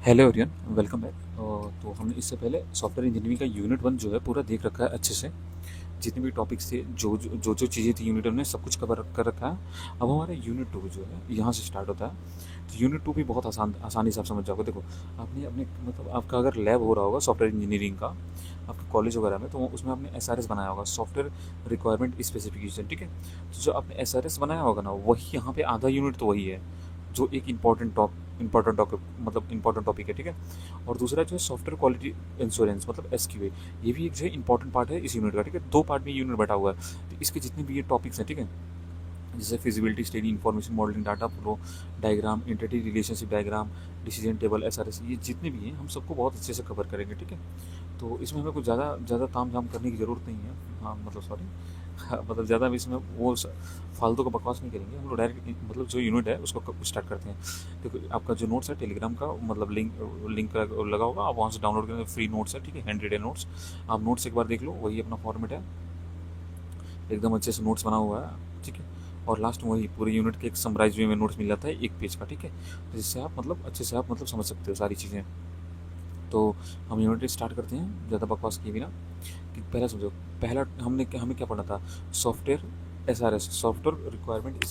Hello everyone, welcome back. तो हमने इससे पहले सॉफ्टवेयर इंजीनियरिंग का यूनिट 1 जो है पूरा देख रखा है अच्छे से। जितने भी टॉपिक्स थे, जो चीज़ें थी यूनिट 1 में, सब कुछ कवर कर रखा है। अब हमारा यूनिट 2 जो है यहाँ से स्टार्ट होता है। तो यूनिट 2 भी बहुत आसानी से आप समझ जाओगे। देखो, आपने अपने मतलब आपका अगर लैब हो रहा होगा सॉफ्टवेयर इंजीनियरिंग का आपके कॉलेज वगैरह में, तो उसमें आपने एस बनाया होगा, सॉफ्टवेयर रिक्वायरमेंट स्पेसिफिकेशन। ठीक है, तो जो आपने एस बनाया होगा ना, वही यहाँ पे आधा यूनिट तो वही है, जो एक इंपॉर्टेंट टॉपिक मतलब इंपॉर्टेंट टॉपिक है। ठीक है, और दूसरा जो है सॉफ्टवेयर क्वालिटी इंश्योरेंस मतलब SQA, ये भी एक जो है इंपॉर्टेंट पार्ट है इस यूनिट का। ठीक है, दो पार्ट में यूनिट बैठा हुआ है। तो इसके जितने भी ये टॉपिक्स हैं, ठीक है, जैसे feasibility study, information modelling, data flow diagram, entity relationship diagram, decision table, SRS, ये जितने भी हैं हम सबको बहुत अच्छे से कवर करेंगे। ठीक है, तो इसमें हमें कुछ ज़्यादा ताम झाम करने की ज़रूरत नहीं है। हाँ मतलब सॉरी, हाँ, मतलब ज़्यादा भी इसमें फालतू का बकवास नहीं करेंगे हम लोग। डायरेक्ट मतलब जो यूनिट है उसको स्टार्ट करते हैं। देखो, आपका जो नोट्स है टेलीग्राम का, मतलब लिंक लगा होगा, आप वहाँ से डाउनलोड करें। फ्री नोट्स है, ठीक है, हैंड रिटेन नोट्स। आप नोट्स एक बार देख लो, वही अपना फॉर्मेट है, एकदम अच्छे से नोट्स बना हुआ है। ठीक है, और लास्ट में वही पूरे यूनिट के एक समराइज वे में नोट्स मिल जाता है एक पेज का। ठीक है, जिससे आप मतलब अच्छे से आप मतलब समझ सकते हो सारी चीज़ें। तो हम यूनिट स्टार्ट करते हैं ज़्यादा बकवास किए बिना। कि पहला समझो, पहला हमें क्या पढ़ना था? Software SRS, software requirement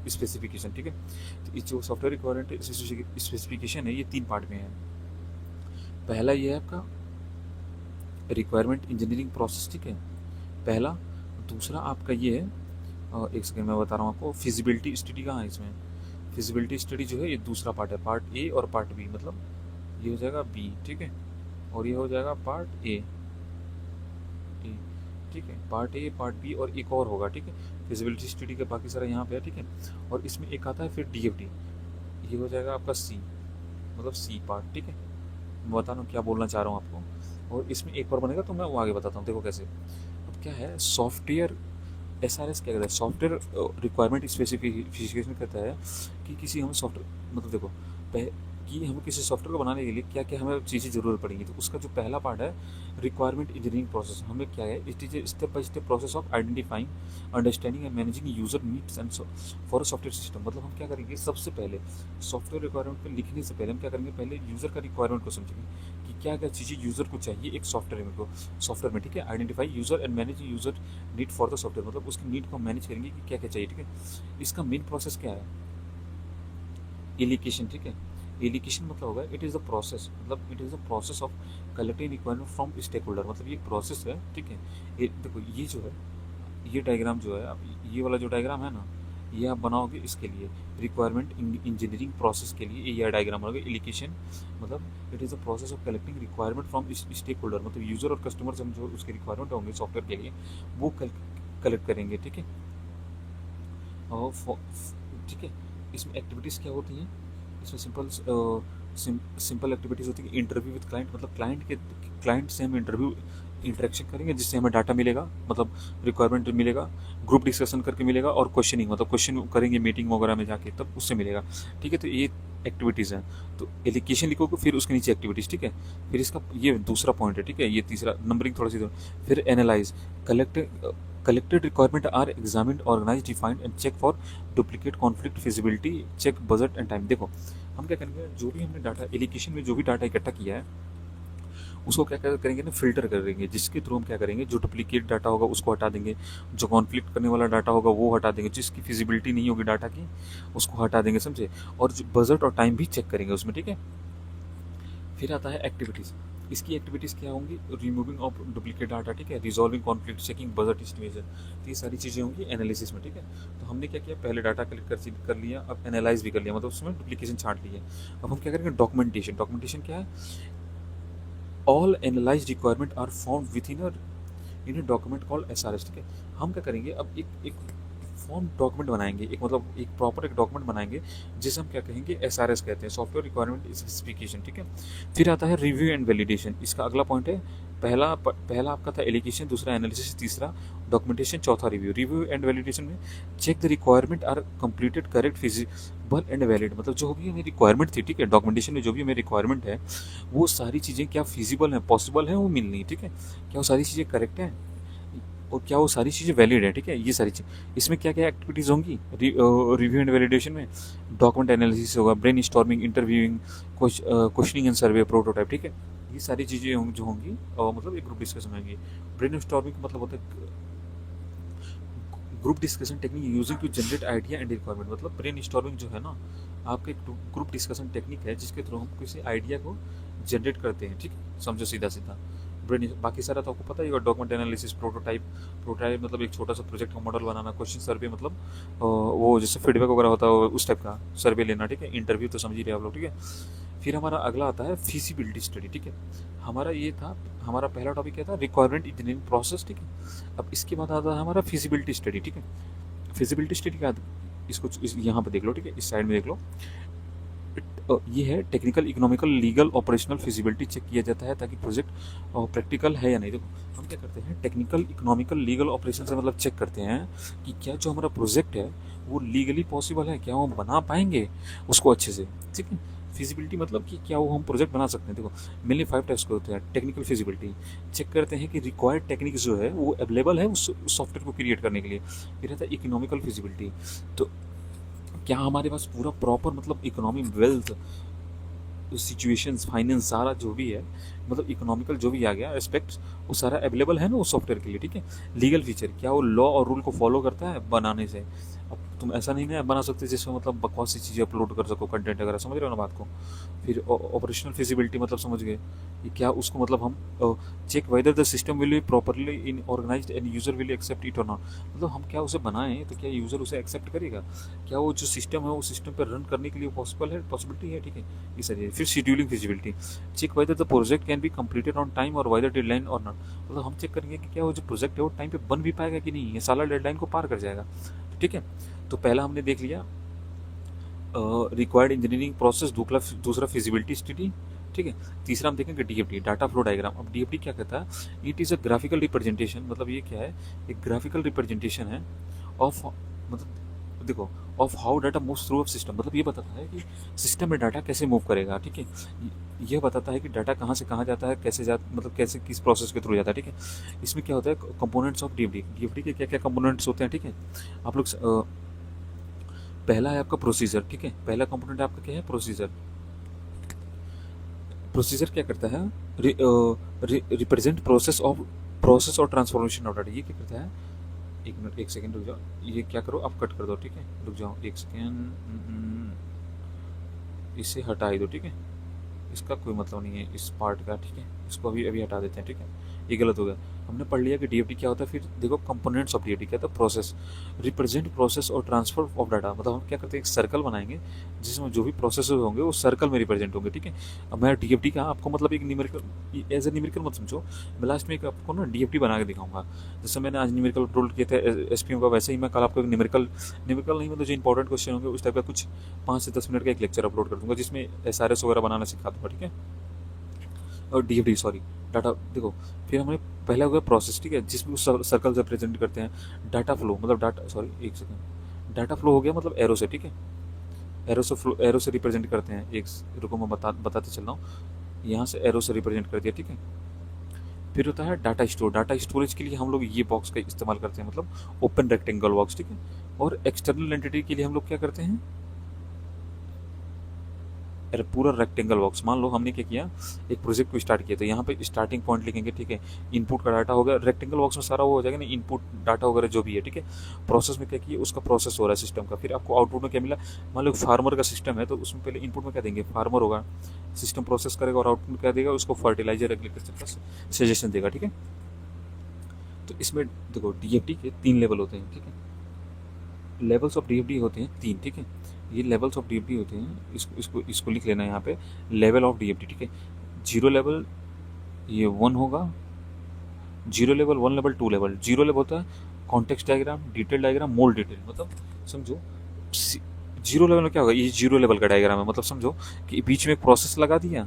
specification. ठीक है, तो ये जो सॉफ्टवेयर रिक्वायरमेंट स्पेसिफिकेशन है, ये तीन पार्ट में है। पहला ये है आपका रिक्वायरमेंट इंजीनियरिंग प्रोसेस। ठीक है, पहला। दूसरा आपका ये है, एक सेकेंड मैं बता रहा हूँ आपको, फिजिबिलिटी स्टडी कहाँ है इसमें। फिजिबिलिटी स्टडी जो है ये दूसरा पार्ट है, पार्ट A और पार्ट B, मतलब ये हो जाएगा B। ठीक है, और ये हो जाएगा पार्ट A। ठीक है, पार्ट A, पार्ट B और एक और होगा। ठीक है, फिजिबिलिटी स्टडी का बाकी सारा यहाँ पे है। ठीक है, और इसमें एक आता है फिर DFD, ये हो जाएगा आपका C, मतलब C पार्ट। ठीक है, मैं बता रहा हूँ क्या बोलना चाह रहा हूँ आपको, और इसमें एक और बनेगा तो मैं वो आगे बताता हूँ। देखो कैसे। अब क्या है सॉफ्टवेयर SRS, क्या कहता है, सॉफ्टवेयर रिक्वायरमेंट स्पेसिफिकेशन कहता है कि किसी हमें सॉफ्टवेयर मतलब देखो कि हमें किसी सॉफ्टवेयर को बनाने के लिए क्या क्या हमें चीज़ें ज़रूरत पड़ेंगी। तो उसका जो पहला पार्ट है रिक्वायरमेंट इंजीनियरिंग प्रोसेस, हमें क्या है, it is step by step process of identifying, understanding and managing user needs and for a software system. मतलब हम क्या करेंगे, सबसे पहले सॉफ्टवेयर रिक्वायरमेंट को लिखने से पहले हम क्या करेंगे, पहले यूज़र का रिक्वायरमेंट को समझेंगे कि क्या क्या चीज़ें यूज़र को चाहिए एक सॉफ्टवेयर में। ठीक है, identify user and manage user need for the software, मतलब उसकी नीड को मैनेज करेंगे कि क्या क्या चाहिए। ठीक है, इसका मेन प्रोसेस क्या है, एलिकेशन। ठीक है, एलिकेशन मतलब होगा इट इज़ द प्रोसेस, मतलब it is the process of collecting requirement from stakeholder, मतलब ये प्रोसेस है। ठीक है, देखो ये जो है, ये डायग्राम जो है, अब ये वाला जो डायग्राम है ना, ये आप बनाओगे इसके लिए रिक्वायरमेंट इंजीनियरिंग प्रोसेस के लिए ये डायग्राम बनाओगे। एलिकेशन मतलब it is the process of collecting requirement from stakeholder, मतलब यूज़र और कस्टमर से हम जो उसके रिक्वायरमेंट होंगे सॉफ्टवेयर के लिए वो कलेक्ट करेंगे। ठीक है, और ठीक है, इसमें एक्टिविटीज़ क्या होती हैं, इसमें सिंपल एक्टिविटीज़ होती है। इंटरव्यू विद क्लाइंट, मतलब क्लाइंट से हम इंटरेक्शन करेंगे जिससे हमें डाटा मिलेगा, मतलब रिक्वायरमेंट मिलेगा। ग्रुप डिस्कशन करके मिलेगा, और क्वेश्चनिंग मतलब क्वेश्चन करेंगे मीटिंग वगैरह में जाके, तब उससे मिलेगा। ठीक है, तो ये एक्टिविटीज़ हैं। तो एलिकेशन लिखोगे, फिर उसके नीचे एक्टिविटीज़। ठीक है, फिर इसका ये दूसरा पॉइंट है। ठीक है, ये तीसरा नंबरिंग थोड़ा सी फिर analyse, collect collected requirement are examined, organized, defined and check for duplicate, conflict, feasibility, check budget and time। देखो, हम क्या करेंगे, जो भी हमने डाटा एलिकेशन में जो भी डाटा इकट्ठा किया है उसको क्या करेंगे ना, फिल्टर करेंगे, जिसके थ्रू हम क्या करेंगे, जो डुप्लीकेट डाटा होगा उसको हटा देंगे, जो कॉन्फ्लिक्ट करने वाला डाटा होगा वो हटा देंगे, जिसकी फिजिबिलिटी नहीं होगी डाटा की उसको हटा देंगे, समझे, और जो बजट और टाइम भी चेक करेंगे उसमें। ठीक है, फिर आता है एक्टिविटीज़। इसकी एक्टिविटीज़ क्या होंगी, रिमूविंग ऑफ डुप्लीकेट डाटा। ठीक है, resolving conflict, checking budget estimation, तो ये सारी चीज़ें होंगी एनालिसिस में। ठीक है, तो हमने क्या किया, पहले डाटा कलेक्ट कर लिया, अब एनालाइज भी कर लिया, मतलब उसमें डुप्लीकेशन छांट लिया। अब हम क्या करेंगे, डॉक्यूमेंटेशन। डॉक्यूमेंटेशन क्या है, all analyse requirement are found within document called SRS। ठीक है, हम क्या करेंगे, अब एक फॉर्म डॉक्यूमेंट बनाएंगे, एक मतलब एक प्रॉपर एक डॉक्यूमेंट बनाएंगे जिसे हम क्या कहेंगे, SRS कहते हैं, सॉफ्टवेयर रिक्वायरमेंट स्पेसिफिकेशन। ठीक है, फिर आता है रिव्यू एंड वैलिडेशन, इसका अगला पॉइंट है। पहला आपका था एलिगेशन, दूसरा एनालिसिस, तीसरा डॉक्यूमेंटेशन, चौथा रिव्यू। रिव्यू एंड वैलिडेशन में check the requirement are completed, correct, feasible and valid, मतलब जो भी हमें रिक्वायरमेंट थी, ठीक है, डॉक्यूमेंटेशन में जो भी हमें रिक्वायरमेंट है वो सारी चीज़ें क्या फिजिबल हैं, पॉसिबल हैं वो मिलनी। ठीक है, क्या वो सारी चीज़ें करेक्ट हैं, और क्या वो सारी चीज़ें वैलिड है, ठीक है। ये सारी चीज़ इसमें क्या क्या एक्टिविटीज़ होंगी रिव्यू एंड वैलिडेशन में, डॉक्यूमेंट एनालिसिस होगा, brainstorming, interviewing, questioning and survey, prototype, ठीक है। ये सारी चीज़ें जो होंगी मतलब एक ग्रुप डिस्कशन होंगी। ब्रेन स्टॉर्मिंग का मतलब होता है group discussion technique using to generate idea and requirement. मतलब ब्रेन स्टॉर्मिंग जो है ना, आपका एक ग्रुप डिस्कशन टेक्निक है जिसके थ्रू हम किसी आइडिया को जनरेट करते हैं, ठीक है। समझो सीधा सीधा ब्रेन, बाकी सारा तो आपको पता ही होगा, डॉक्यूमेंट एनालिसिस, प्रोटोटाइप। प्रोटोटाइप मतलब एक छोटा सा प्रोजेक्ट का मॉडल बनाना, क्वेश्चन सर्वे मतलब वो जैसे फीडबैक वगैरह होता है उस टाइप का सर्वे लेना, ठीक है। इंटरव्यू तो समझ ही रहे आप लोग, ठीक है। फिर हमारा अगला आता है फिजिबिलिटी स्टडी, ठीक है। हमारा ये था, हमारा पहला टॉपिक क्या था, रिक्वायरमेंट इंजीनियरिंग प्रोसेस, ठीक है। अब इसके बाद आता है हमारा फिजिबिलिटी स्टडी, ठीक है। फिजिबिलिटी स्टडी का इसको यहाँ पे देख लो, ठीक है, इस साइड में देख लो। ये है technical, economical, legal, operational feasibility check किया जाता है ताकि प्रोजेक्ट प्रैक्टिकल है या नहीं। देखो हम क्या करते हैं, टेक्निकल, इकोनॉमिकल, लीगल, ऑपरेशन से मतलब चेक करते हैं कि क्या जो हमारा प्रोजेक्ट है वो लीगली पॉसिबल है, क्या वो बना पाएंगे उसको अच्छे से, ठीक है। फिजिबिलिटी मतलब कि क्या वो हम प्रोजेक्ट बना सकते हैं। देखो मेनली 5 टाइप्स के होते हैं। टेक्निकल फिजिबिलिटी चेक करते हैं कि रिक्वायर्ड टेक्निक जो है वो अवेलेबल है उस सॉफ्टवेयर को क्रिएट करने के लिए। फिर रहता है इकोनॉमिकल फिजिबिलिटी, तो क्या हमारे पास पूरा प्रॉपर मतलब इकोनॉमी, वेल्थ, सिचुएशंस, फाइनेंस, सारा जो भी है मतलब इकोनॉमिकल जो भी आ गया एस्पेक्ट्स, वो सारा अवेलेबल है ना उस सॉफ्टवेयर के लिए, ठीक है। लीगल फीचर, क्या वो लॉ और रूल को फॉलो करता है बनाने से। अब तुम ऐसा नहीं ना बना सकते जिसमें मतलब बकवास सी चीज़ें अपलोड कर सको, कंटेंट वगैरह, समझ रहे हो ना बात को। फिर ऑपरेशनल फिजिबिलिटी मतलब समझ गए कि क्या उसको मतलब हम check whether the system will be properly in organised and user will accept it और नॉट। मतलब हम क्या उसे बनाएं तो क्या यूजर उसे एक्सेप्ट करेगा, क्या वो जो सिस्टम है वो सिस्टम पर रन करने के लिए पॉसिबल है, पॉसिबिलिटी है, ठीक है। ये सारी। फिर scheduling feasibility, check whether the project can be completed on time और वेदर डेडलाइन और नॉट। मतलब हम चेक करेंगे कि क्या वो जो प्रोजेक्ट है वो टाइम पे बन भी पाएगा कि नहीं, ये साला डेडलाइन को पार कर जाएगा, ठीक है। तो पहला हमने देख लिया रिक्वायर्ड इंजीनियरिंग प्रोसेस, दूसरा फिजिबिलिटी स्टडी, ठीक है। तीसरा हम देखेंगे डीएफडी, डाटा फ्लो डायग्राम। अब डीएफडी क्या कहता है, it is a graphical representation. मतलब ये क्या है, एक ग्राफिकल रिप्रेजेंटेशन है ऑफ, मतलब देखो, of how data moves through of system. मतलब ये बताता है कि सिस्टम में डाटा कैसे मूव करेगा, ठीक है। यह बताता है कि डाटा कहाँ से कहाँ जाता है, कैसे मतलब कैसे किस प्रोसेस के थ्रू जाता है, ठीक है। इसमें क्या होता है, कंपोनेंट्स ऑफ डीएफडी, डीएफडी के क्या क्या कंपोनेंट्स होते हैं, ठीक है। आप लोग पहला है आपका प्रोसीजर, ठीक है। पहला कंपोनेंट आपका क्या है, प्रोसीजर। प्रोसीजर क्या करता है, रिप्रेजेंट प्रोसेस और ट्रांसफॉर्मेशन ऑफ डाटा। ये क्या करता है, एक मिनट, एक सेकंड रुक जाओ, ये क्या करो आप कट कर दो, ठीक है, रुक जाओ एक सेकेंड, इसे हटा ही दो, ठीक है। इसका कोई मतलब नहीं है इस पार्ट का, ठीक है। इसको अभी अभी हटा देते हैं, ठीक है। ये गलत हो गया। हमने पढ़ लिया कि डीएफडी क्या होता है। फिर देखो कंपोनेंट्स ऑफ डीएफडी क्या था, प्रोसेस, रिप्रेजेंट प्रोसेस और ट्रांसफर ऑफ डाटा। मतलब हम क्या करते हैं, एक सर्कल बनाएंगे जिसमें जो भी प्रोसेस होंगे वो सर्कल में रिप्रेजेंट होंगे, ठीक है। अब मैं डीएफडी का आपको मतलब एक न्यूमेरिकल, एज ए न्यूमेरिकल मत समझो, मैं लास्ट में एक आपको ना डीएफडी बना के दिखाऊंगा। जैसे मैंने आज न्यूमेरिकल अपलोड किए थे एसपीएम का, वैसे ही मैं कल आपको एक न्यूमेरिकल नहीं मतलब जो इंपॉर्टेंट क्वेश्चन होंगे उस टाइप का कुछ 5 से 10 मिनट का एक लेक्चर अपलोड कर दूंगा जिसमें एसआरएस वगैरह बनाना सिखा दूंगा, ठीक है। और डीएफडी सॉरी, डाटा देखो। फिर हमें पहला हो गया प्रोसेस, ठीक है, जिसमें सर्कल से रिप्रेजेंट करते हैं। डाटा फ्लो मतलब डाटा, सॉरी एक सेकंड, डाटा फ्लो हो गया मतलब एरो से, ठीक है। एरो से फ्लो, एरो से रिप्रेजेंट करते हैं। एक रुको मैं बताते चल रहा हूँ, यहाँ से एरो से रिप्रेजेंट कर दिया, ठीक है। फिर होता है डाटा स्टोर, डाटा स्टोरेज के लिए हम लोग ये बॉक्स का इस्तेमाल करते हैं, मतलब ओपन रेक्टेंगल बॉक्स, ठीक है। और एक्सटर्नल एंटिटी के लिए हम लोग क्या करते हैं, अरे पूरा रेक्टेंगल बॉक्स। मान लो हमने क्या किया, एक प्रोजेक्ट को स्टार्ट किया, तो यहाँ पे स्टार्टिंग पॉइंट लिखेंगे, ठीक है। इनपुट का डाटा हो गया, रेक्टेंगल बॉक्स में सारा वो हो जाएगा ना, इनपुट डाटा वगैरह जो भी है, ठीक है। प्रोसेस में क्या किया, उसका प्रोसेस हो रहा है सिस्टम का। फिर आपको आउटपुट में क्या मिला, मान लो फार्मर का सिस्टम है तो उसमें पहले इनपुट में क्या देंगे, फार्मर होगा, सिस्टम प्रोसेस करेगा और आउटपुट में क्या देगा, उसको फर्टिलाइजर एग्रीकल्चर का सजेशन देगा, ठीक है। तो इसमें देखो डीएफडी के 3 लेवल होते हैं, ठीक है। लेवल्स ऑफ डीएफडी होते हैं 3, ठीक है। ये लेवल्स ऑफ डीएफडी होते हैं, इसको लिख लेना है यहाँ पे, लेवल ऑफ डीएफडी, ठीक है। 0 लेवल ये 1 होगा, 0 लेवल, 1 लेवल, 2 लेवल। 0 लेवल होता है कॉन्टेक्स्ट डायग्राम, डिटेल डायग्राम, मोल डिटेल। मतलब समझो 0 लेवल में क्या होगा, ये 0 लेवल का डायग्राम है। मतलब समझो कि बीच में एक प्रोसेस लगा दिया,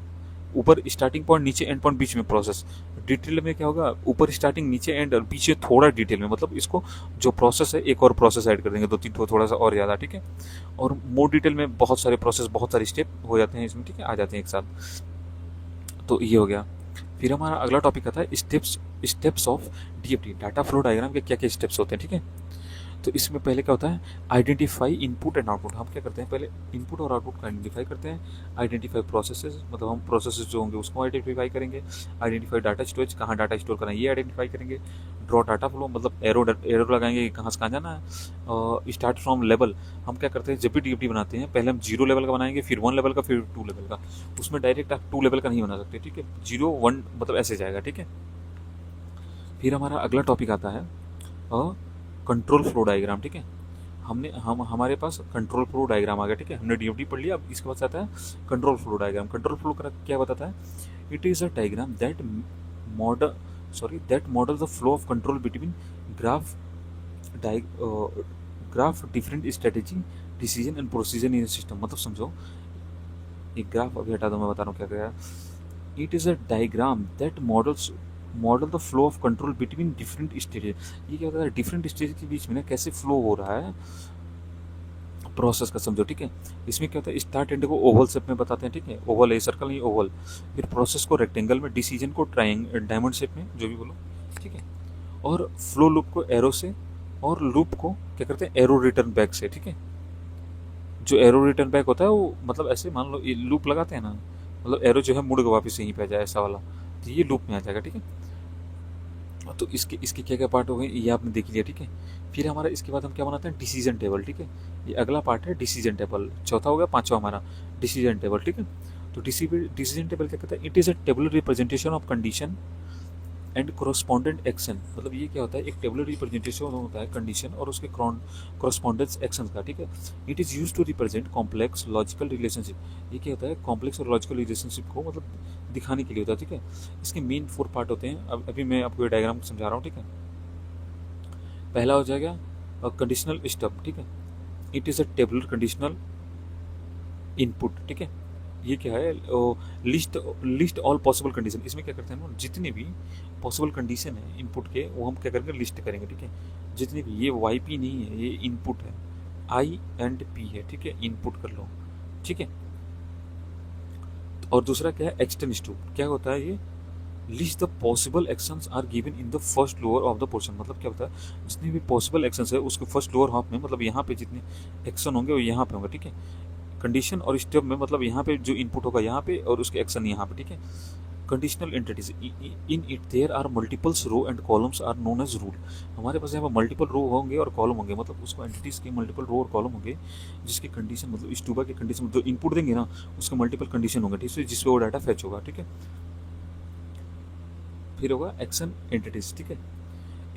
ऊपर स्टार्टिंग पॉइंट, नीचे एंड पॉइंट, बीच में प्रोसेस। डिटेल में क्या होगा, ऊपर स्टार्टिंग, नीचे एंड और पीछे थोड़ा डिटेल में। मतलब इसको जो प्रोसेस है एक और प्रोसेस ऐड कर देंगे, 2-3 थोड़ा सा और ज़्यादा, ठीक है। और मोर डिटेल में बहुत सारे प्रोसेस, बहुत सारे स्टेप हो जाते हैं इसमें, ठीक है, आ जाते हैं एक साथ। तो ये हो गया। फिर हमारा अगला टॉपिक आता है steps steps of DFD, data flow diagram के क्या क्या स्टेप्स होते हैं, ठीक है। तो इसमें पहले क्या होता है, आइडेंटिफाई इनपुट एंड आउटपुट। हम क्या करते हैं, पहले इनपुट और आउटपुट को आइडेंटिफाई करते हैं। आइडेंटिफाई प्रोसेसेस, मतलब हम प्रोसेसेस जो होंगे उसको आइडेंटिफाई करेंगे। आइडेंटिफाई डाटा स्टोरेज, कहाँ डाटा स्टोर करना है ये आइडेंटिफाई करेंगे। ड्रॉ डाटा फ्लो, मतलब एरो लगाएंगे कहाँ से कहाँ जाना है। स्टार्ट फ्रॉम लेवल, हम क्या करते हैं जब भी डीएफडी बनाते हैं पहले हम 0 लेवल का बनाएंगे, फिर 1 लेवल का, फिर 2 लेवल का। उसमें डायरेक्ट आप 2 लेवल का नहीं बना सकते, ठीक है। 0 1 मतलब ऐसे जाएगा, ठीक है। फिर हमारा अगला टॉपिक आता है कंट्रोल फ्लो डायग्राम, ठीक है। हम हमारे पास कंट्रोल फ्लो डायग्राम आ गया, ठीक है। हमने डीएफडी पढ़ लिया, अब इसके बाद आता है control flow diagram. Control flow क्या बताता है, it is a diagram model that model the flow of control between graph graph different strategy decision and procedure in system. मतलब समझो, एक ग्राफ अभी हटा दो, मैं बता रहा हूँ क्या क्या है। It is a diagram that model the flow of control between different stages. ये क्या होता है, डिफरेंट स्टेज के बीच में ना कैसे फ्लो हो रहा है प्रोसेस का, समझो, ठीक है। इसमें क्या होता है, स्टार्ट एंड को ओवल शेप में बताते हैं, ठीक है। ओवल है, सर्कल नहीं ओवल। फिर प्रोसेस को रेक्टेंगल में, डिसीजन को डायमंड शेप में, जो भी बोलो, ठीक है। और फ्लो लूप को एरो से, और लूप को क्या करते हैं, एरो रिटर्न बैक से, ठीक है। जो एरो रिटर्न बैक होता है वो मतलब ऐसे मान लो लूप लगाते हैं ना, मतलब एरो जो है मुड़ के वापस यहीं पे आ जाए, ऐसा वाला, तो ये लूप में आ जाएगा, ठीक है। तो इसके इसके क्या क्या पार्ट हो गए ये आपने देख लिया, ठीक है। फिर हमारा इसके बाद हम क्या बनाते हैं, डिसीजन टेबल, ठीक है। ये अगला पार्ट है डिसीजन टेबल, चौथा हो गया, पांचवा हमारा डिसीजन टेबल, ठीक है। तो डिसीजन टेबल क्या कहता है, it is a tabular representation of condition and correspondent action. मतलब ये क्या होता है, एक टेबुलर रिप्रेजेंटेशन होता है कंडीशन और उसके कोरोस्पॉन्डेंस एक्शन का, ठीक है। It is use to represent complex logical relationship. ये क्या होता है, कॉम्प्लेक्स और लॉजिकल रिलेशनशिप को मतलब दिखाने के लिए होता है, ठीक है। इसके मेन 4 पार्ट होते हैं। अब अभी मैं आपको ये डायग्राम समझा रहा हूँ, ठीक है। पहला हो जाएगा कंडीशनल स्टब, ठीक है। It is a tabular conditional input, ठीक है। ये क्या है, लिस्ट ऑल पॉसिबल कंडीशन। इसमें क्या करते हैं ना, जितने भी पॉसिबल कंडीशन है इनपुट के वो हम क्या करेंगे, लिस्ट करेंगे, ठीक है। जितने भी, ये वाई पी नहीं है, ये इनपुट है, आई एंड पी है, ठीक है। इनपुट कर लो, ठीक है। और दूसरा क्या है, एक्सटेंड स्टूप। क्या होता है ये, list the possible actions are given in the first lower of the portion. मतलब क्या होता है, जितने भी पॉसिबल एक्शंस है उसके फर्स्ट लोअर हाफ में, मतलब यहाँ पे जितने एक्शन होंगे वो यहाँ पे होंगे, ठीक है। कंडीशन और स्टेप में मतलब यहाँ पे जो इनपुट होगा यहाँ पे और उसके एक्शन यहाँ पे, ठीक है। Conditional entities in it there are multiples row and columns are known as rule. हमारे पास यहाँ पर मल्टीपल रो होंगे और कॉलम होंगे, मतलब उसको एंटिटीज के मल्टीपल रो और कॉलम होंगे जिसकी कंडीशन, मतलब स्टूबा की कंडीशन जो इनपुट देंगे ना उसके मल्टीपल कंडीशन होंगे, ठीक है, जिसपे वो डाटा फैच होगा, ठीक है। फिर होगा एक्शन एंटिटीज, ठीक है।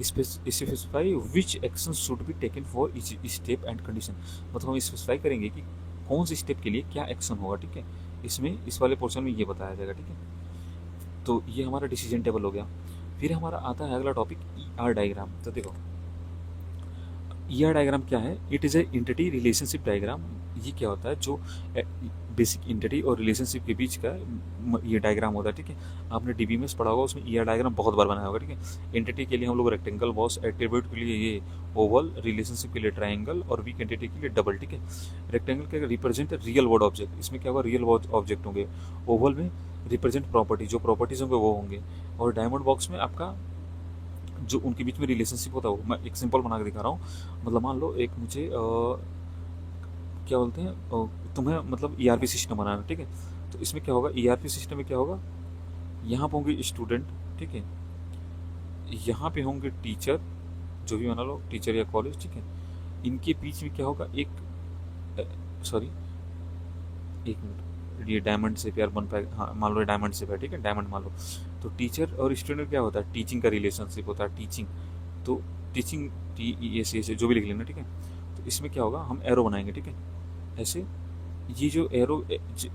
Specify which action should be taken for each step and condition. मतलब हम स्पेसिफाई करेंगे कि कौन से स्टेप के लिए क्या एक्शन होगा, ठीक है। इसमें इस वाले पोर्शन में ये बताया जाएगा, ठीक है। तो ये हमारा डिसीजन टेबल हो गया। फिर हमारा आता है अगला टॉपिक, ई आर डायग्राम। तो देखो ई आर डायग्राम क्या है, it is a entity relationship diagram. ये क्या होता है, जो बेसिक इंटिटी और रिलेशनशिप के बीच का ये डायग्राम होता है, ठीक है। आपने डीबीएमएस पढ़ा होगा, उसमें ई आर डायग्राम बहुत बार बनाया होगा, ठीक है। इंटिटी के लिए हम लोग रेक्टेंगल, बॉक्स, एट्रीब्यूट के लिए ये ओवल, रिलेशनशिप के लिए ट्राइंगल और वीक एंटिटी के लिए डबल, ठीक है। रेक्टेंगल के रिप्रेजेंट रियल वर्ड ऑब्जेक्ट, इसमें क्या होगा, रियल वर्ड ऑब्जेक्ट होंगे। ओवल में रिप्रेजेंट प्रॉपर्टी, जो प्रॉपर्टीज होंगे वो होंगे। और डायमंड बॉक्स में आपका जो उनके बीच में रिलेशनशिप होता है वो। मैं एक सिंपल बना के दिखा रहा हूँ। मतलब मान लो एक मुझे क्या बोलते हैं, तुम्हें मतलब ईआरपी सिस्टम बनाना, ठीक है। तो इसमें क्या होगा, ईआरपी सिस्टम में क्या होगा, यहाँ पे होंगे स्टूडेंट, ठीक है। यहाँ पे होंगे टीचर, जो भी बना लो, टीचर या कॉलेज, ठीक है। इनके बीच में क्या होगा, एक सॉरी एक मिनट, ये डायमंड से यार बन पाएगा, हाँ मान लो डायमंड से है, ठीक है, डायमंड मान लो। तो टीचर और स्टूडेंट क्या होता है, टीचिंग का रिलेशनशिप होता है, टीचिंग। तो टीचिंग टी जो भी लिख लेना, ठीक है। तो इसमें क्या होगा, हम एरो बनाएंगे, ठीक है, ऐसे। ये जो एरो,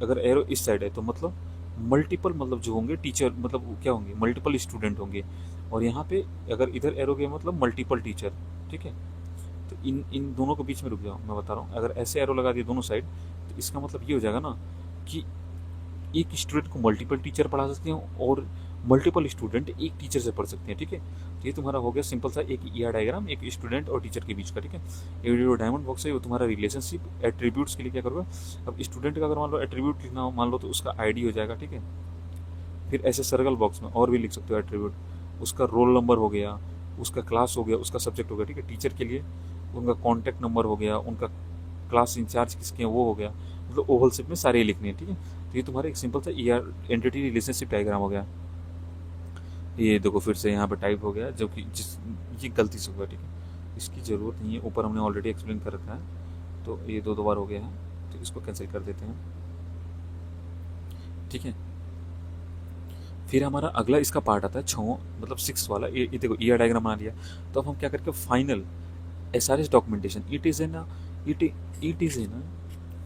अगर एरो इस साइड है तो मतलब मल्टीपल, मतलब जो होंगे टीचर, मतलब क्या होंगे, मल्टीपल स्टूडेंट होंगे। और यहाँ पे अगर इधर एरो गए मतलब मल्टीपल टीचर, ठीक है। तो इन इन दोनों के बीच में रुक जाओ, मैं बता रहा हूँ। अगर ऐसे एरो लगा दिए दोनों साइड तो इसका मतलब ये हो जाएगा ना कि एक स्टूडेंट को मल्टीपल टीचर पढ़ा सकते हैं और मल्टीपल स्टूडेंट एक टीचर से पढ़ सकते हैं, ठीक है। तो ये तुम्हारा हो गया सिंपल सा एक ईआर डायग्राम, एक स्टूडेंट और टीचर के बीच का, ठीक है। ये जो डायमंड बॉक्स है वो तुम्हारा रिलेशनशिप एट्रीब्यूट्स के लिए क्या करोगे, अब स्टूडेंट का अगर मान लो एट्रीब्यूट लिखना हो मान लो तो उसका आईडी हो जाएगा, ठीक है। फिर ऐसे सर्कल बॉक्स में और भी लिख सकते हो एट्रीब्यूट, उसका रोल नंबर हो गया, उसका क्लास हो गया, उसका सब्जेक्ट हो गया, ठीक है। टीचर के लिए उनका कॉन्टैक्ट नंबर हो गया, उनका क्लास इंचार्ज किसके हैं वो हो गया, मतलब ओवल शेप में सारे लिखने हैं, ठीक है। तो ये तुम्हारा एक सिंपल सा E R entity relationship diagram हो गया। ये देखो फिर से यहाँ पे टाइप हो गया, जो कि जिस ये गलती से हुआ, ठीक है। इसकी ज़रूरत नहीं है, ऊपर हमने ऑलरेडी एक्सप्लेन कर रखा है, तो ये दो बार हो गया है, तो इसको कैंसिल कर देते हैं, ठीक है। फिर हमारा अगला इसका पार्ट आता है छो मतलब सिक्स वाला, ये देखो ई आर डायग्राम बना लिया। तो अब हम क्या करके final S R S documentation, it it is an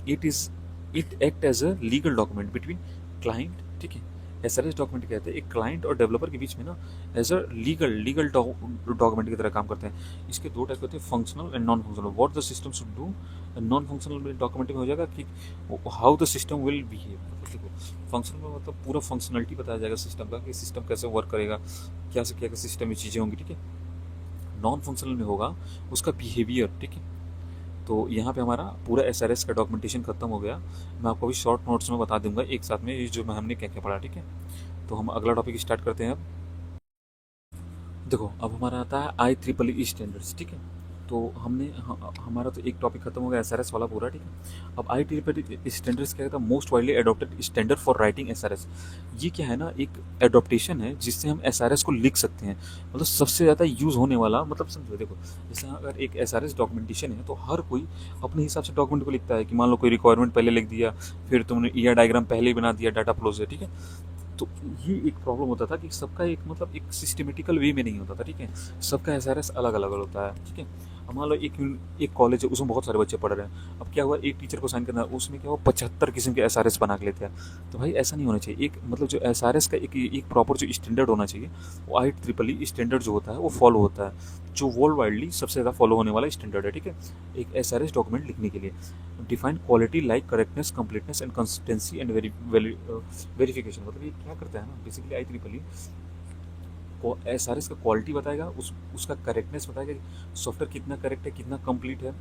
it is it act as a legal document between client, ठीक है। एसआरएस डॉक्यूमेंट कहते हैं एक क्लाइंट और डेवलपर के बीच में ना एज अ लीगल डॉक्यूमेंट की तरह काम करते हैं। इसके दो टाइप होते हैं, functional and non functional. What the system should do, non functional document में हो जाएगा कि how the system will behave. मतलब देखो फंक्शनल में मतलब पूरा फंक्शनलिटी बताया जाएगा सिस्टम का, कि सिस्टम कैसे वर्क करेगा, क्या से क्या सिस्टम में चीज़ें होंगी, ठीक है। नॉन फंक्शनल में होगा उसका बिहेवियर, ठीक है। तो यहाँ पे हमारा पूरा एसआरएस का डॉक्यूमेंटेशन खत्म हो गया। मैं आपको अभी शॉर्ट नोट्स में बता दूंगा एक साथ में, ये जो हमने क्या क्या पढ़ा, ठीक है। तो हम अगला टॉपिक स्टार्ट करते हैं अब। देखो अब हमारा आता है आई ट्रिपल ई स्टैंडर्ड्स, ठीक है। तो हमारा तो एक टॉपिक खत्म हो गया एसआरएस वाला पूरा, ठीक है। अब आई ट्रिपल स्टैंडर्ड्स क्या कहता है, most widely adopted standard for writing SRS. ये क्या है ना, एक एडॉप्टेशन है जिससे हम एसआरएस को लिख सकते हैं, मतलब सबसे ज़्यादा यूज़ होने वाला, मतलब समझो देखो, जैसे अगर एक एसआरएस डॉक्यूमेंटेशन है तो हर कोई अपने हिसाब से डॉक्यूमेंट को लिखता है, कि मान लो कोई रिक्वायरमेंट पहले लिख दिया, फिर तुमने ईआर डायग्राम पहले ही बना दिया डाटा फ्लो से, ठीक है। तो ये एक प्रॉब्लम होता था कि सबका एक मतलब एक सिस्टमेटिकल वे में नहीं होता था, ठीक है। सबका एसआरएस अलग अलग होता है, ठीक है। अब मान लो एक कॉलेज है, उसमें बहुत सारे बच्चे पढ़ रहे हैं। अब क्या हुआ, एक टीचर को साइन करना है, उसमें क्या हुआ 75 किस्म के एसआरएस बना के लेते हैं। तो भाई ऐसा नहीं होना चाहिए। एक मतलब जो एसआरएस का एक प्रॉपर जो स्टैंडर्ड होना चाहिए, वो आई ट्रिपल ई स्टैंडर्ड जो होता है वो फॉलो होता है, जो वर्ल्ड वाइडली सबसे ज़्यादा फॉलो होने वाला स्टैंडर्ड है, ठीक है। एक एसआरएस डॉक्यूमेंट लिखने के लिए define quality like correctness, completeness and consistency and verification. मतलब ये क्या करता है ना, basically I triple E S R S का क्वालिटी बताएगा, उसका करेक्टनेस बताएगा, सॉफ्टवेयर कितना करेक्ट है, कितना कंप्लीट है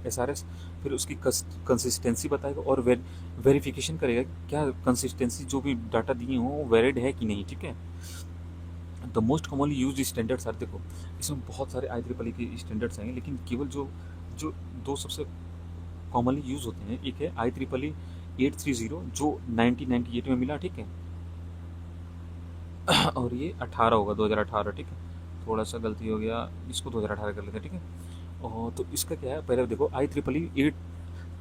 एस आर एस। फिर उसकी कंसिस्टेंसी बताएगा, और वेरिफिकेशन करेगा क्या कंसिस्टेंसी जो भी डाटा दिए हों वो वैलिड है कि नहीं, ठीक है। The most commonly use standards are, देखो इसमें बहुत सारे आई ट्रिपल ई के स्टैंडर्ड्स हैं, लेकिन केवल जो जो दो सबसे कॉमनली यूज होते हैं, एक है आई ट्रिपल ई 830 जो 1998 में मिला, ठीक है। और ये 18 होगा 2018, ठीक है। थोड़ा सा गलती हो गया, इसको 2018 कर लेते हैं, ठीक है। और तो इसका क्या है, पहले देखो आई ट्रिपल ई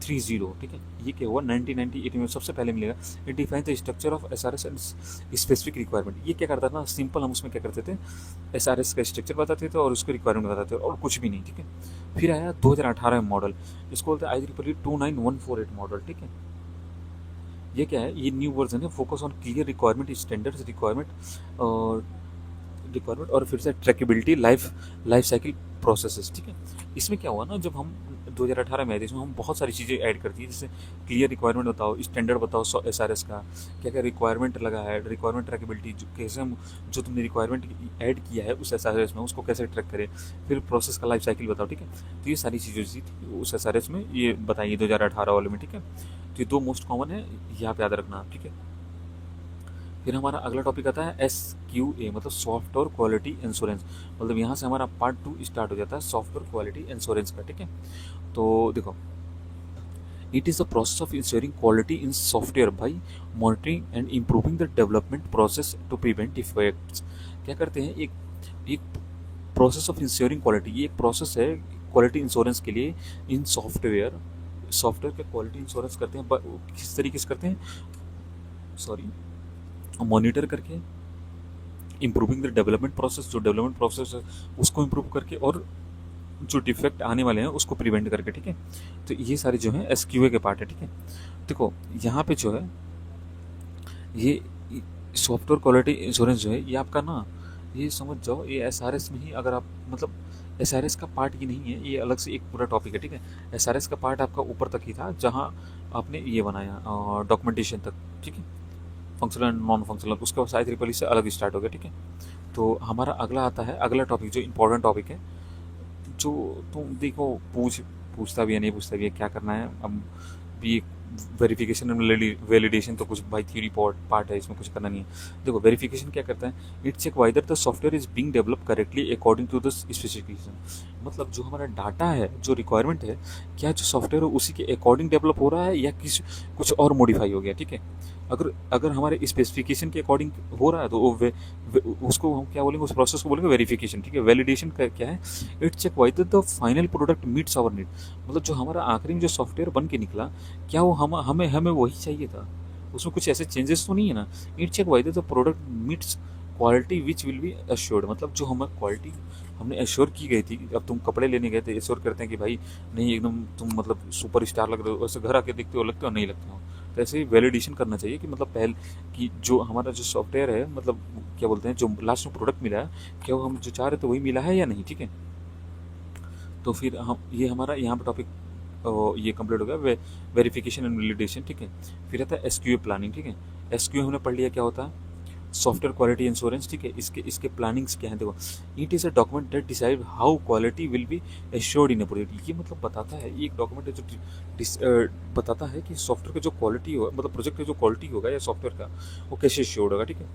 830, ठीक है। ये क्या हुआ 1998 में सबसे पहले मिलेगा। It define the structure of S R S and specific requirement. ये क्या करता था ना, सिंपल हम उसमें क्या करते थे, एस आर एस का स्ट्रक्चर बताते थे और उसके रिक्वायरमेंट बताते थे, और कुछ भी नहीं, ठीक है। फिर आया 2018 में मॉडल, इसको बोलते हैं आई ट्रिपल ई 29148 मॉडल, ठीक है। ये क्या है, ये न्यू वर्जन है, focus on clear requirement, standards और रिक्वायरमेंट, और फिर से ट्रैकेबिलिटी, लाइफ साइकिल प्रोसेसेस, ठीक है। इसमें क्या हुआ ना, जब हम 2018 में आए थे, इसमें हम बहुत सारी चीज़ें ऐड कर दी, जैसे क्लियर रिक्वायरमेंट बताओ, स्टैंडर्ड बताओ एस आर एस का, क्या क्या रिक्वायरमेंट लगा है, रिक्वायरमेंट ट्रैकेबिलिटी, जो कैसे हम जो तुमने रिक्वायरमेंट ऐड किया है उस एस आर एस में उसको कैसे ट्रैक करें, फिर प्रोसेस का लाइफ साइकिल बताओ, ठीक है। तो ये सारी चीज़ें थी उस एस आर एस में, ये बताइए 2018 वाले में, ठीक है। तो ये दो मोस्ट कॉमन है, यहाँ पे याद रखना, ठीक है। फिर हमारा अगला टॉपिक आता है SQA, मतलब सॉफ्टवेयर क्वालिटी इंश्योरेंस। मतलब यहाँ से हमारा पार्ट 2 स्टार्ट हो जाता है सॉफ्टवेयर क्वालिटी इंश्योरेंस का, ठीक है। तो देखो, it is the process of ensuring quality in software by monitoring and improving the development process to prevent defects. क्या करते हैं, एक प्रोसेस ऑफ इंश्योरिंग क्वालिटी, ये एक प्रोसेस है क्वालिटी इंश्योरेंस के लिए इन सॉफ्टवेयर का क्वालिटी इंश्योरेंस करते हैं। किस तरीके से करते हैं, सॉरी, मॉनिटर करके, इम्प्रूविंग द डेवलपमेंट प्रोसेस, जो डेवलपमेंट प्रोसेस है उसको इम्प्रूव करके, और जो डिफेक्ट आने वाले हैं उसको प्रिवेंट करके, ठीक है। तो ये सारे जो है SQA के पार्ट है, ठीक है। देखो यहाँ पे जो है ये सॉफ्टवेयर क्वालिटी इंश्योरेंस जो है, ये आपका ना, ये समझ जाओ, ये SRS में ही, अगर आप मतलब SRS का पार्ट ये नहीं है, ये अलग से एक पूरा टॉपिक है, ठीक है। SRS का पार्ट आपका ऊपर तक ही था, जहाँ आपने ये बनाया डॉक्यूमेंटेशन तक, ठीक है, फंक्शनल एंड नॉन फंक्शनल, उसके बाद आई ट्रिपल ई से अलग स्टार्ट हो गया, ठीक है। तो हमारा अगला आता है, अगला टॉपिक जो इंपॉर्टेंट टॉपिक है, जो तुम देखो पूछता भी है नहीं पूछता भी है, क्या करना है अब भी, वेरिफिकेशन एंड वैलिडेशन तो कुछ भाई थ्योरी पार्ट है, इसमें कुछ करना नहीं है। देखो वेरिफिकेशन क्या करता है, it check whether the software is being develop correctly according to the specification. मतलब जो हमारा डाटा है, जो रिक्वायरमेंट है, क्या जो सॉफ्टवेयर है उसी के अकॉर्डिंग डेवलप हो रहा है या किसी कुछ और मॉडिफाई हो गया, ठीक है। अगर अगर हमारे स्पेसिफिकेशन के अकॉर्डिंग हो रहा है तो उसको हम क्या बोलेंगे, उस प्रोसेस को बोलेंगे वेरिफिकेशन, ठीक है। वैलिडेशन क्या है, it check whether the final product meets our need. मतलब जो हमारा आखिरी में जो सॉफ्टवेयर बन के निकला, क्या वो हमें हमें वही चाहिए था, उसमें कुछ ऐसे चेंजेस तो नहीं है ना। It check whether the product meets quality which will be assured. मतलब जो हमें क्वालिटी हमने एश्योर की गई थी, अब तुम कपड़े लेने गए थे, एश्योर करते हैं कि भाई नहीं एकदम तुम मतलब सुपर स्टार लग रहे हो, वैसे घर आके देखते हो लगते हो नहीं लगते हो। तो ऐसे ही वैलिडेशन करना चाहिए कि मतलब पहले कि जो हमारा जो सॉफ्टवेयर है, मतलब क्या बोलते हैं, जो लास्ट में प्रोडक्ट मिला है, क्या वो हम जो चाह रहे थे वही मिला है या नहीं, ठीक है। तो फिर हम ये हमारा यहाँ पर टॉपिक ये कंप्लीट हो गया, वेरिफिकेशन एंड वैलिडेशन, ठीक है। फिर आता है एसक्यूए प्लानिंग, ठीक है। एसक्यूए हमने पढ़ लिया क्या होता है, सॉफ्टवेयर क्वालिटी इंश्योरेंस, ठीक है। इसके इसके प्लानिंग्स क्या है, देखो it is a document that decide how quality will be assured in a project. ये मतलब बताता है, ये एक डॉक्यूमेंट है जो बताता है कि सॉफ्टवेयर का जो क्वालिटी होगा, मतलब प्रोजेक्ट का जो क्वालिटी होगा या सॉफ्टवेयर का, वो कैसे एश्योर्ड होगा, ठीक है।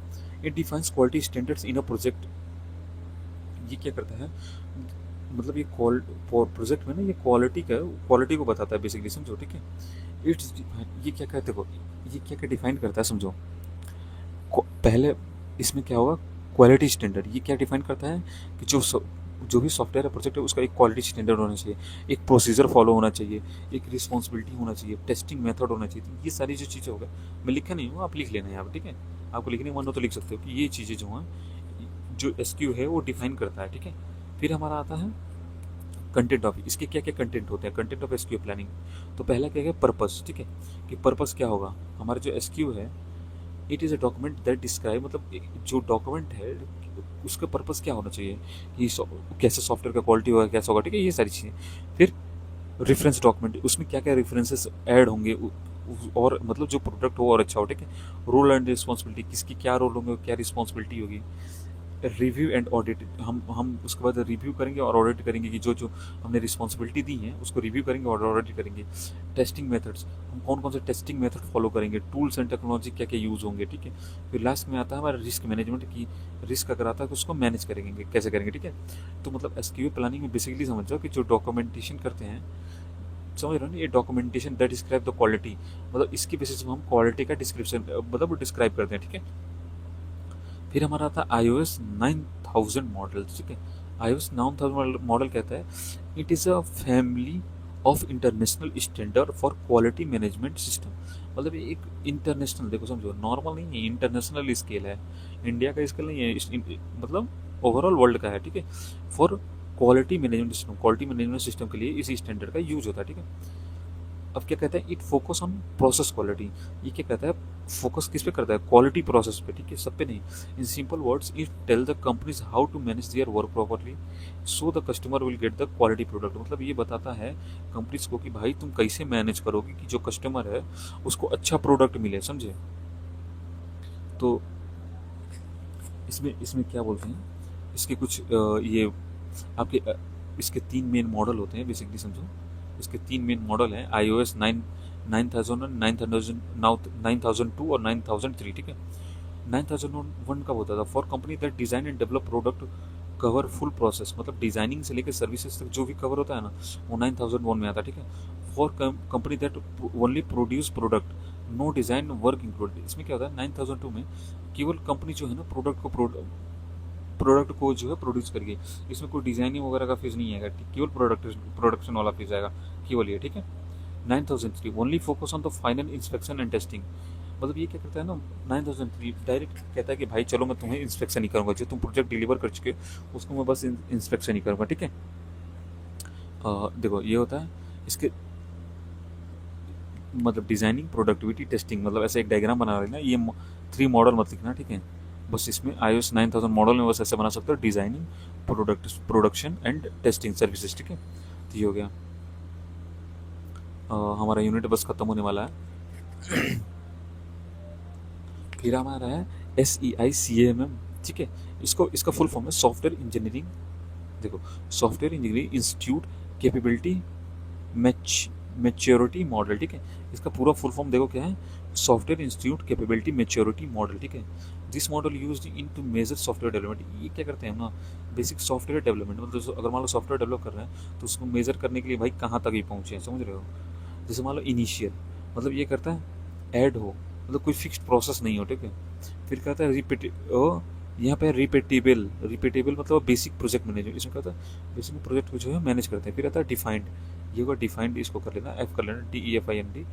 It defines quality standards in a project. ये क्या करता है, मतलब ये प्रोजेक्ट में ना ये क्वालिटी को बताता है बेसिकली, समझो, ठीक है। इट्स ये क्या कहते हो, ये क्या क्या डिफाइन करता है समझो। पहले इसमें क्या होगा, क्वालिटी स्टैंडर्ड। ये क्या डिफाइन करता है कि जो भी सॉफ्टवेयर प्रोजेक्ट है उसका एक क्वालिटी स्टैंडर्ड होना चाहिए, एक प्रोसीजर फॉलो होना चाहिए, एक रिस्पॉन्सिबिलिटी होना चाहिए, टेस्टिंग मेथड होना चाहिए। तो ये सारी जो चीज़ें होगा, मैं लिखा नहीं हूँ, आप लिख लेना यहाँ पर, ठीक है। आपको लिखने का मन हो तो लिख सकते हो कि ये चीज़ें जो हैं, जो एसक्यू है वो डिफाइन करता है, ठीक है। फिर हमारा आता है कंटेंट ऑफ, इसके क्या क्या कंटेंट होते हैं, कंटेंट ऑफ एसक्यू प्लानिंग। तो पहला क्या है, पर्पस, ठीक है। कि पर्पस क्या होगा, हमारा जो एसक्यू है, it is a document that describe, मतलब जो डॉक्यूमेंट है उसका पर्पस क्या होना चाहिए, कि कैसे सॉफ्टवेयर का क्वालिटी होगा, कैसा होगा, ठीक है, ये सारी चीज़ें। फिर रेफरेंस डॉक्यूमेंट, उसमें क्या क्या रेफरेंसेस ऐड होंगे, और मतलब जो प्रोडक्ट हो और अच्छा हो, ठीक है। रोल एंड रिस्पॉन्सिबिलिटी, किसकी क्या रोल होंगे, क्या रिस्पॉन्सिबिलिटी होगी। रिव्यू एंड ऑडिट, हम उसके बाद रिव्यू करेंगे और ऑडिट करेंगे कि जो जो हमने रिस्पॉन्सिबिलिटी दी है उसको रिव्यू करेंगे और ऑडिट करेंगे। टेस्टिंग मेथड्स, हम कौन कौन से टेस्टिंग मेथड फॉलो करेंगे, टूल्स एंड टेक्नोलॉजी क्या क्या यूज़ होंगे, ठीक है। फिर लास्ट में आता है हमारा रिस्क मैनेजमेंट, की रिस्क अगर आता है तो उसको मैनेज करेंगे, कैसे करेंगे, ठीक है। तो मतलब एसक्यूएल प्लानिंग में बेसिकली समझ जाओ कि जो डॉक्यूमेंटेशन करते हैं, समझ रहे हो ना, ये documentation that describe the quality, मतलब इसकी बेसिस पे हम क्वालिटी का डिस्क्रिप्शन मतलब डिस्क्राइब करते हैं, ठीक है। फिर हमारा आता है iOS 9000 मॉडल, ठीक है। iOS 9000 मॉडल कहता है it is a family of international standard for quality management system. मतलब ये एक इंटरनेशनल, देखो समझो, नॉर्मल नहीं है, इंटरनेशनल स्केल है, इंडिया का स्केल नहीं है, मतलब ओवरऑल वर्ल्ड का है, ठीक है। For quality management system, quality management system के लिए इसी स्टैंडर्ड का यूज होता है, ठीक है। अब क्या कहता है, it focus on process quality. ये क्या कहता है, फोकस किस पे करता है, क्वालिटी प्रोसेस पे, ठीक है, सब पे नहीं। In simple words it tell the companies how to manage their work properly so the customer will get the quality product. मतलब ये बताता है कंपनीज को कि भाई तुम कैसे मैनेज करोगे कि जो कस्टमर है उसको अच्छा प्रोडक्ट मिले, समझे। तो इसमें इसमें क्या बोलते हैं, इसके कुछ ये आपके इसके 3 मेन मॉडल होते हैं बेसिकली, समझो। इसके 3 मेन मॉडल हैं, iOS 9000 9002 और 9003, ठीक है। 9001 कब होता था, for company that design and develop product cover full process, मतलब डिजाइनिंग से लेकर सर्विसेज तक जो भी कवर होता है ना, वो 9001 में आता है, ठीक है। For company that only produce product no design work included. इसमें क्या होता है, 9002 में केवल कंपनी जो है ना प्रोडक्ट को जो है प्रोड्यूस करिए, इसमें कोई डिजाइनिंग वगैरह का फीस नहीं आएगा, केवल प्रोडक्शन वाला फीस आएगा केवल ये, ठीक है। 9003 only focus on the final inspection and testing. मतलब ये क्या करता है ना, 9003 डायरेक्ट कहता है कि भाई चलो मैं तुम्हें इंस्पेक्शन ही करूँगा, जो तुम प्रोजेक्ट डिलीवर कर चुके हो उसको मैं बस इंस्पेक्शन ही करूँगा, ठीक है। देखो ये होता है इसके मतलब डिजाइनिंग, प्रोडक्टिविटी, टेस्टिंग, मतलब ऐसे एक डायग्राम बना रहे ना, ये 3 मॉडल मत लिखना, ठीक है। बस इसमें iOS 9000 मॉडल में बस ऐसे बना सकते हो, designing, production and testing services, ठीक है। तो ये हो गया, हमारा यूनिट बस खत्म होने वाला है। फिर हमारा है SEICAMM, ठीक है। इसका फुल फॉर्म है सॉफ्टवेयर इंजीनियरिंग, देखो, software engineering institute capability maturity model, ठीक है। इसका पूरा फुल फॉर्म देखो क्या है, software institute capability maturity model, ठीक है। This model used in to measure software development. ये क्या करते हैं हम ना, बेसिक सॉफ्टवेयर डेवलपमेंट, मतलब अगर मान लो सॉफ्टवेयर डेवलप कर रहे हैं तो उसको मेजर करने के लिए भाई कहाँ तक ही पहुँचे हैं, समझ रहे हो। जैसे मान लो इनिशियल, मतलब ये करता है ऐड हो, मतलब कोई फिक्स्ड प्रोसेस नहीं हो, ठीक है। फिर कहता है यहाँ पे रिपीटेबल, रिपीटेबल मतलब बेसिक प्रोजेक्ट मैनेजर, इसमें कहता है बेसिक प्रोजेक्ट को जो है मैनेज करते हैं। फिर आता है डिफाइंड, ये होगा डिफाइंड, इसको कर लेना, एफ कर लेना, DEFIND।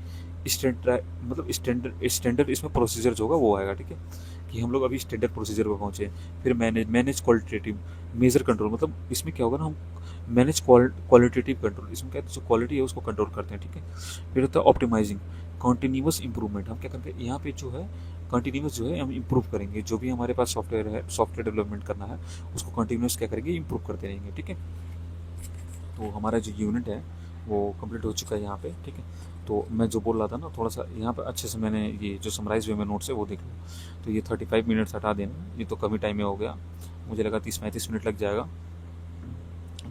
स्टैंडर्ड मतलब स्टैंडर्ड इसमें प्रोसीजर जो होगा वो आएगा, ठीक है, कि हम लोग अभी स्टैंडर्ड प्रोसीजर पर पहुंचे हैं। फिर मैनेज क्वालिटेटिव, मेजर कंट्रोल, मतलब इसमें क्या होगा ना, हम मैनेज क्वालिटेटिव कंट्रोल, इसमें क्या है, जो क्वालिटी है उसको कंट्रोल करते हैं, ठीक है। फिर होता है ऑप्टिमाइजिंग, कॉन्टिन्यूस इंप्रूवमेंट, हम क्या करते हैं यहाँ पे जो है कंटिन्यूस जो है हम इम्प्रूव करेंगे, जो भी हमारे पास सॉफ्टवेयर है, सॉफ्टवेयर डेवलपमेंट करना है उसको कंटिन्यूस क्या करेंगे, इम्प्रूव करते रहेंगे, ठीक है। तो हमारा जो यूनिट है वो कंप्लीट हो चुका है यहाँ पे, ठीक है। तो मैं जो बोल रहा था ना, थोड़ा सा यहाँ पे अच्छे से मैंने ये जो समराइज हुए मैं नोट्स है वो देख लूँ। तो ये 35 मिनट्स हटा देना, ये तो कम ही टाइम में हो गया, मुझे लगा 30-35 मिनट लग जाएगा।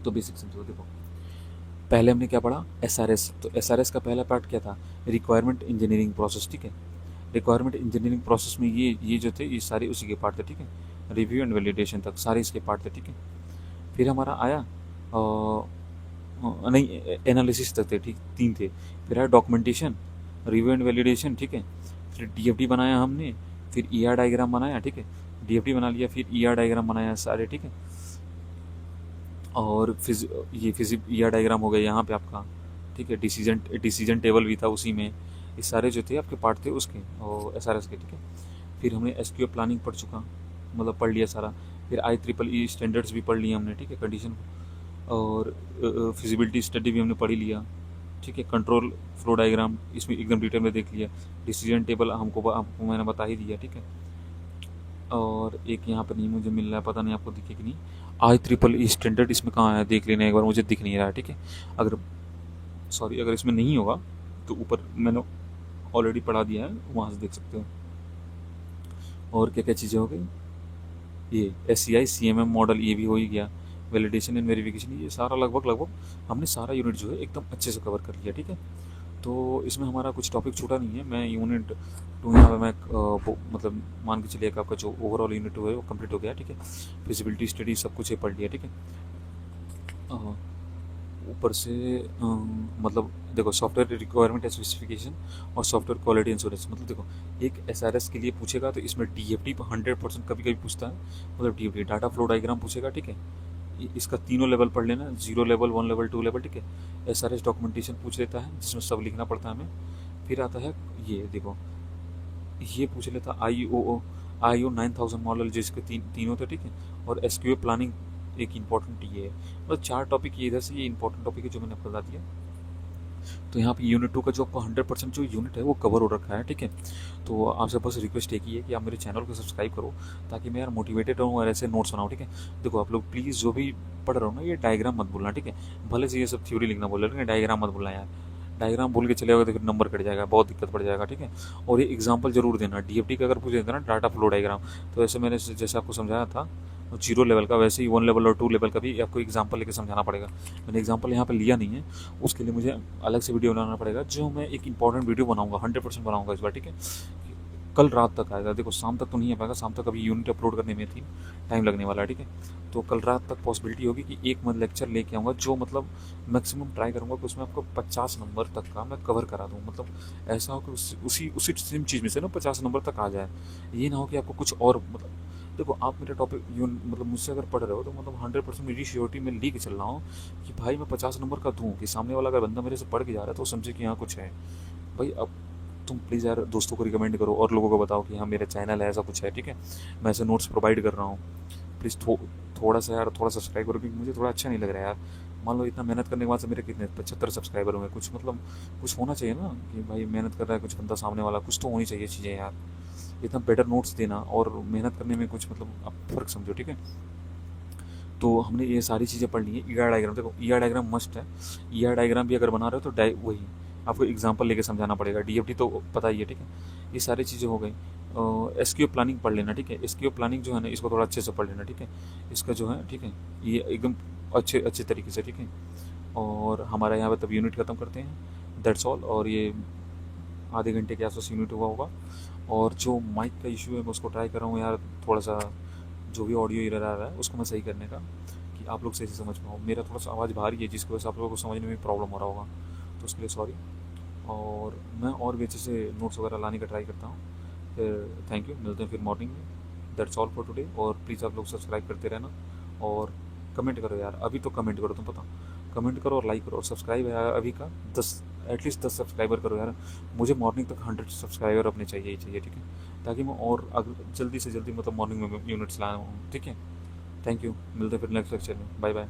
तो बेसिक समझो, देखो पहले हमने क्या पढ़ा, SRS। तो SRS का पहला पार्ट क्या था, रिक्वायरमेंट इंजीनियरिंग प्रोसेस, ठीक है। रिक्वायरमेंट इंजीनियरिंग प्रोसेस में ये जो थे ये सारे उसी के पार्ट थे, ठीक है। रिव्यू एंड वैलिडेशन तक सारे इसके पार्ट थे, ठीक है। फिर हमारा आया नहीं, एनालिसिस तक थे, ठीक, 3 थे। फिर आया डॉक्यूमेंटेशन, रिव्यू एंड वैलिडेशन, ठीक है। फिर DFD बनाया हमने, फिर ER डायग्राम बनाया, ठीक है। DFD बना लिया, फिर ER डायग्राम बनाया सारे, ठीक है। और ये फिजिक ER डायग्राम हो गया यहाँ पे आपका, ठीक है। डिसीजन टेबल भी था उसी में, ये सारे जो थे आपके पार्ट थे उसके और SRS के, ठीक है। फिर हमने SQL प्लानिंग पढ़ चुका, मतलब पढ़ लिया सारा। फिर IEEE स्टैंडर्ड्स भी पढ़ लिए हमने, ठीक है, कंडीशन। और फिजिबिलिटी स्टडी भी हमने पढ़ ही लिया, ठीक है। कंट्रोल फ्लो डायग्राम इसमें एकदम डिटेल में देख लिया। डिसीजन टेबल आपको मैंने बता ही दिया, ठीक है। और एक यहाँ पर नहीं मुझे मिल रहा है, पता नहीं आपको दिखे कि नहीं, IEEE स्टैंडर्ड इसमें कहाँ है देख लेना एक बार, मुझे दिख नहीं रहा है, ठीक है। अगर सॉरी अगर इसमें नहीं होगा तो ऊपर मैंने ऑलरेडी पढ़ा दिया है, वहाँ से देख सकते हो। और क्या क्या चीज़ें हो गई, ये SCI CMM मॉडल ये भी हो ही गया, वैलिडेशन एंड वेरिफिकेशन, ये सारा लगभग हमने सारा यूनिट जो है एकदम अच्छे से कवर कर लिया, ठीक है। तो इसमें हमारा कुछ टॉपिक छूटा नहीं है। मैं यूनिट 2 यहाँ पे मैं मतलब मान के चलिए कि आपका जो ओवरऑल यूनिट 2 है वो कंप्लीट हो गया, ठीक है। फिजिबिलिटी स्टडी सब कुछ पढ़ लिया, ठीक है। अ, ऊपर से मतलब देखो सॉफ्टवेयर रिक्वायरमेंट स्पेसिफिकेशन और सॉफ्टवेयर क्वालिटी इंश्योरेंस, मतलब देखो एक SRS के लिए पूछेगा तो इसमें DFD 100% कभी कभी पूछता है, मतलब DFD डाटा फ्लो डायग्राम पूछेगा, ठीक है। इसका तीनों लेवल पढ़ लेना, 0 लेवल, 1 लेवल, 2 लेवल, ठीक है। SRS डॉक्यूमेंटेशन पूछ लेता है जिसमें सब लिखना पड़ता है हमें। फिर आता है ये देखो, ये पूछ लेता IO 9000 मॉडल जिसके तीनों थे, ठीक है। और SQL प्लानिंग एक इंपॉर्टेंट ये है, मतलब 4 टॉपिक ये इधर से ये इंपॉर्टेंट टॉपिक है जो मैंने आपको बता दिया। तो यहाँ पे यूनिट 2 का जो आपको 100% जो यूनिट है वो कवर हो रखा है, ठीक है। तो आपसे बस रिक्वेस्ट एक ही है कि आप मेरे चैनल को सब्सक्राइब करो ताकि मैं यार मोटिवेटेड रहूँ और ऐसे नोट्स बनाऊँ, ठीक है। देखो आप लोग प्लीज़ जो भी पढ़ रहे हो ना, ये डायग्राम मत भूलना, ठीक है। भले से ये सब थ्योरी लिखना बोल रहे हैं, डायग्राम मत भूलना यार। डायग्राम भूल के चले जाओगे तो फिर नंबर कट जाएगा, बहुत दिक्कत पड़ जाएगा, ठीक है। और ये एग्जाम्पल जरूर देना, DFD का अगर पूछ देता ना डाटा फ्लो डायग्राम, तो ऐसे मैंने जैसे आपको समझाया था 0 लेवल का, वैसे ही 1 लेवल और 2 लेवल का भी आपको एग्जाम्पल लेके समझाना पड़ेगा। मैंने एग्जाम्पल यहाँ पे लिया नहीं है, उसके लिए मुझे अलग से वीडियो बनाना पड़ेगा, जो मैं एक इंपॉर्टेंट वीडियो बनाऊंगा, 100% बनाऊंगा इस बार, ठीक है। कल रात तक आएगा, देखो शाम तक तो नहीं आ पाएगा, शाम तक अभी यूनिट अपलोड करने में थी टाइम लगने वाला है, ठीक है। तो कल रात तक पॉसिबिलिटी होगी कि एक मंथ लेक्चर लेके आऊँगा, जो मतलब मैक्सिमम ट्राई करूँगा कि उसमें आपको 50 नंबर तक का मैं कवर करा दूँ, मतलब ऐसा हो कि उसी उसी सेम चीज़ में से ना 50 नंबर तक आ जाए। ये ना हो कि आपको कुछ और, मतलब देखो आप मेरा टॉपिक मतलब मुझसे अगर पढ़ रहे हो तो मतलब 100% मेरी श्योरिटी में ली के चल रहा हूँ कि भाई मैं 50 नंबर का दूँ, कि सामने वाला अगर बंदा मेरे से पढ़ के जा रहा है तो समझे कि यहाँ कुछ है। भाई अब तुम प्लीज़ यार दोस्तों को रिकमेंड करो और लोगों को बताओ कि हाँ मेरा चैनल है, ऐसा कुछ है, ठीक है। मैं ऐसे नोट्स प्रोवाइड कर रहा हूँ। प्लीज़ थोड़ा सा यार थोड़ा सब्सक्राइब करो, क्योंकि मुझे थोड़ा अच्छा नहीं लग रहा है यार। मान लो इतना मेहनत करने के बाद से मेरे कितने 75 सब्सक्राइबर होंगे, कुछ मतलब कुछ होना चाहिए ना कि भाई मेहनत कर रहा है कुछ बंदा सामने वाला, कुछ तो होनी चाहिए चीज़ें यार। इतना बेटर नोट्स देना और मेहनत करने में कुछ मतलब आप फ़र्क समझो, ठीक है। तो हमने ये सारी चीज़ें पढ़ ली है। ER डायग्राम, देखो ER डायग्राम मस्ट है। ER डायग्राम भी अगर बना रहे हो तो वही आपको एग्जांपल लेके समझाना पड़ेगा। DFD तो पता ही है, ठीक है। ये सारी चीज़ें हो गई। SQL प्लानिंग पढ़ लेना, ठीक है। SQL प्लानिंग जो है ना इसको थोड़ा अच्छे से पढ़ लेना, ठीक है। इसका जो है, ठीक है, ये एकदम अच्छे अच्छे तरीके से, ठीक है। और हमारा यहाँ पर तब यूनिट ख़त्म करते हैं। That's all. और ये आधे घंटे के आसपास यूनिट हुआ होगा। और जो माइक का इशू है मैं उसको ट्राई कर रहा हूँ यार, थोड़ा सा जो भी ऑडियो एरर आ रहा है उसको मैं सही करने का, कि आप लोग सही से समझ पाओ। मेरा थोड़ा सा आवाज़ भारी है जिसकी वजह से आप लोगों को समझने में प्रॉब्लम हो रहा होगा, तो उसके लिए सॉरी। और मैं और भी अच्छे से नोट्स वगैरह लाने का ट्राई करता हूँ। फिर थैंक यू, मिलते हैं फिर मॉर्निंग में। That's all for today. और प्लीज़ आप लोग सब्सक्राइब करते रहना, और कमेंट करो यार, अभी तो कमेंट करो, तुम पता, कमेंट करो और लाइक करो और सब्सक्राइब है यार अभी का 10, एटलीस्ट 10 सब्सक्राइबर करो यार। मुझे मॉर्निंग तक 100 सब्सक्राइबर अपने चाहिए ही चाहिए, ठीक है, ताकि मैं और अगर जल्दी से जल्दी मतलब मॉर्निंग में यूनिट्स लाऊँ, ठीक है। थैंक यू, मिलते हैं फिर नेक्स्ट लेक्चर में, बाय बाय।